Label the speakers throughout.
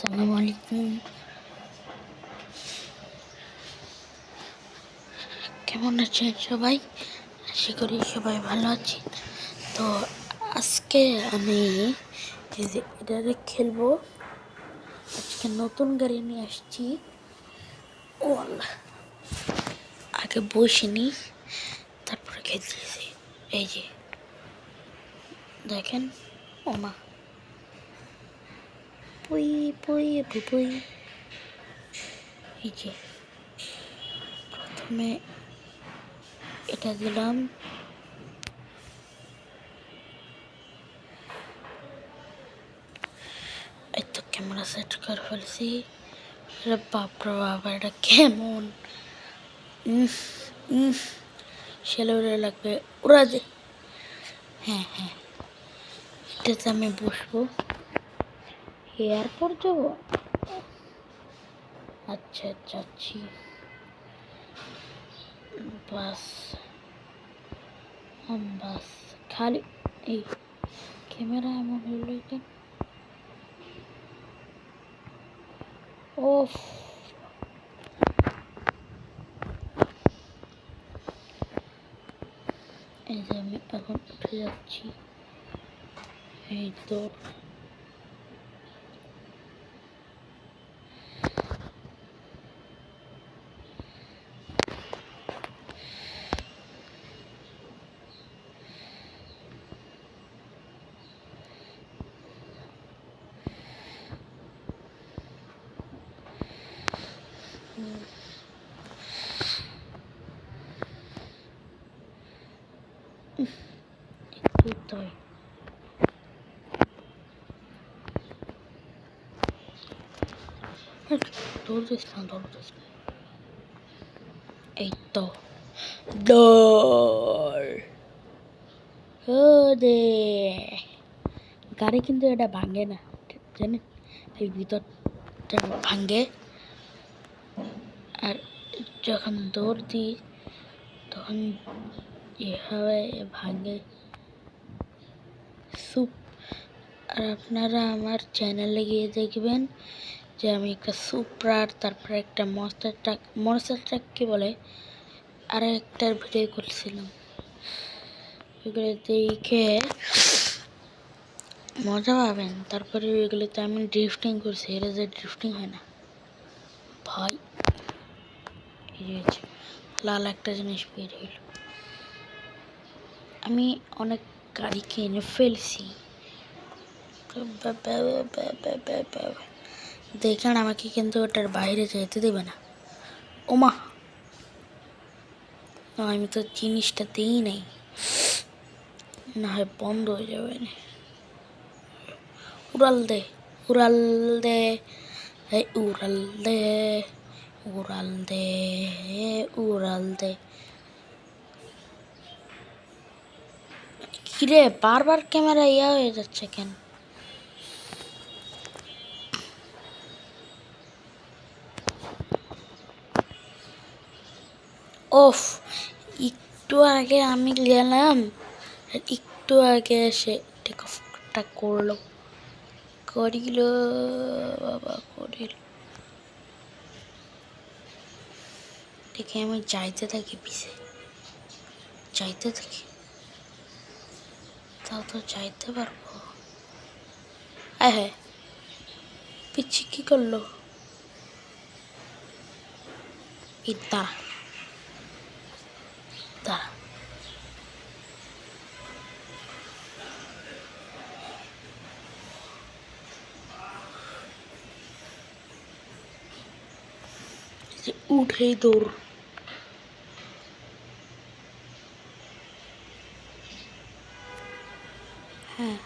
Speaker 1: আসসালামু আলাইকুম। কেমন আছেন সবাই? আশা করি সবাই ভালো আছেন। তো আজকে আমি এই যে এটারে খেলবো। আজকে নতুন গাড়ি নিয়ে আসছি। ও আল্লাহ, আগে বসিনি, তারপরে খেলতেছি। এই যে দেখেন, ওমা পুই পুই পুই। এই যে প্রথমে এটা দিলাম, এই তো ক্যামেরা সেট করে ফেলছি। বাপরে বাবা, এটা কেমন সেলে লাগবে ওরা যে। হ্যাঁ হ্যাঁ, এটাতে আমি বসবো, এয়ারপোর্ট যাব। আচ্ছা যাচ্ছি। বাস বাস খালি। এই ক্যামেরা এমন হলো কেন? ওফ, এই যে আমি এখন উঠে যাচ্ছি। এই তো তাই দৌড় না। এই তো দৌড়। দে গাড়ি কিন্তু এটা ভাঙে না, জানেন? এই ভিতরটা ভাঙে, আর যখন দৌড় দিই তখন এভাবে ভাঙে। সুপ। আর আপনারা আমার চ্যানেলে গিয়ে দেখবেন যে আমি একটা সুপ্রার, তারপরে একটা মনস্টার ট্রাক কি বলে, আর একটার ভিডিও করছিলাম। এগুলো দেখে মজা পাবেন। তারপরে এগুলোতে আমি ড্রিফটিং করছি, এটা যে ড্রিফটিং হয় না ভাই। এই যে লাল একটা জিনিস বের হইল। আমি অনেক গাড়ি কিনে ফেলছি, দেখেন আমাকে কিন্তু ওটার বাইরে যেতে দেবে না। ওমা, আমি তো জিনিসটা দিই নাই, না হয় বন্ধ হয়ে যাবে। উড়াল দে উড়াল দে, উড়াল দে উড়াল দে উড়াল দে। কিরে বারবার ক্যামেরা ইয়া হয়ে যাচ্ছে কেন? ওফ, একটু আগে আমি গেলাম, একটু আগে এসে টেক অফটা করিল বাবা, করিল। দেখে আমি যাইতে থাকি, পিছে যাইতে থাকি, তাও তো যাইতে পারবো। হ্যাঁ, পিচ্ছি কি করলো? দাঁড়া দাঁড়া, উঠেই দৌড়। হ্যাঁ,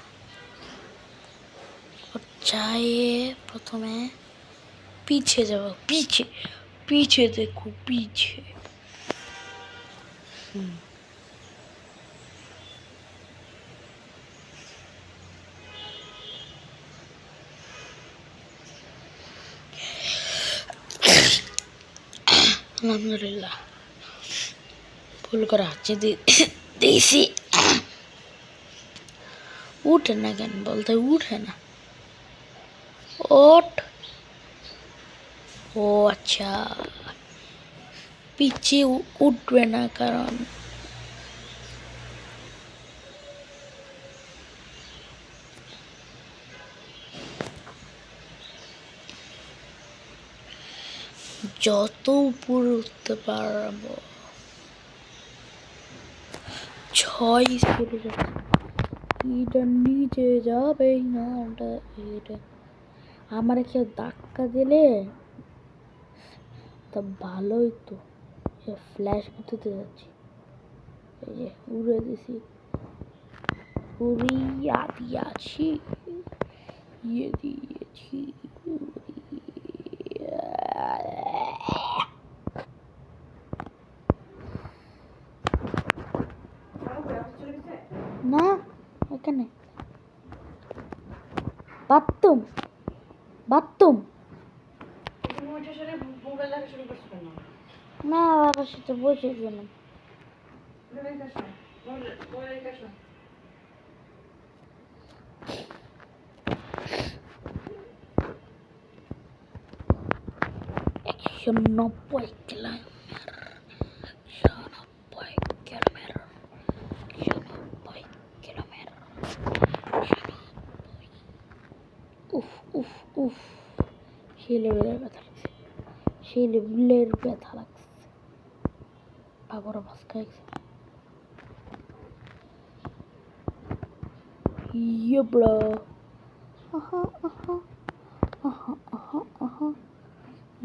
Speaker 1: চাইয়ে প্রথমে পিছে যাব, পিছে পিছে দেখো, পিছে। আলহামদুলিল্লাহ, ভুল করে হাঁচি দিয়েছি। উঠে না কেন বলতে, উঠে না। ওঠ ও আচ্ছা, পিছিয়ে উঠবে না কারণ যত উপরে উঠতে পারবো। 6 স্পিডে যাচ্ছে, এটা নিচে যাবে না। এটা আমার কেউ ধাক্কা দিলে তা ভালোই তো। ফ্ল্যাশ বিদ্যুতে যাচ্ছি, এই যে উড়ে দিছি, উড়িয়া দিয়াছি, ইয়ে দিয়েছি। না এখানে বাথরুম, বাথরুম না, বাবার সাথে বসে গেলাম। একশো 90 কিলোমিটার, 190 কিলোমিটার, 190 কিলোমিটার। উফ উফ উফ, সেই লেভেলের ব্যথা লাগছে, সেই লেভেলের ব্যথা লাগছে। বাবারও ভাস খাইছে। ইয়ে ব্রো, আহা আহা আহা আহা আহা,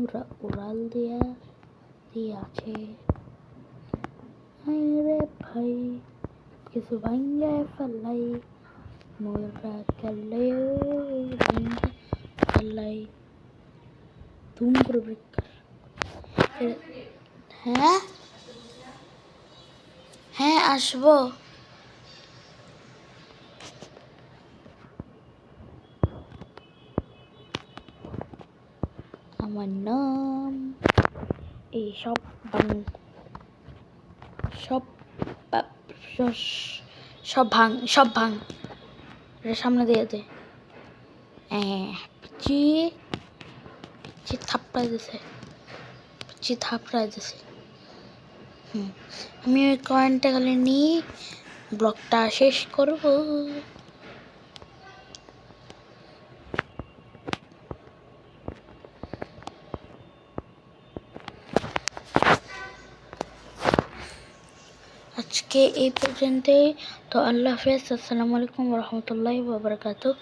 Speaker 1: ওরা উড়াল দিয়াছে। রে ভাই কিছু ভাঙ্গে ফেলাই, মোরা গেলে ভাঙ্গে ফেলাই। তুম করে ব্রেকার। হ্যাঁ হ্যাঁ আসবো। আমার নাম এই সব ভাঙ, সব সব ভাঙ, সব ভাঙ। এটা সামনে দিয়ে দে। পিচি পিচি থাপড়াই দিছে, পিচি থাপড়াই দিছে। আমি ওই কয়েনটা খালি নিয়ে ব্লগটা শেষ করব। আজকে এই পর্যন্তই। তো আল্লাহ হাফেজ, আসসালামু আলাইকুম ওয়া রাহমাতুল্লাহি ওয়া বারাকাতুহু।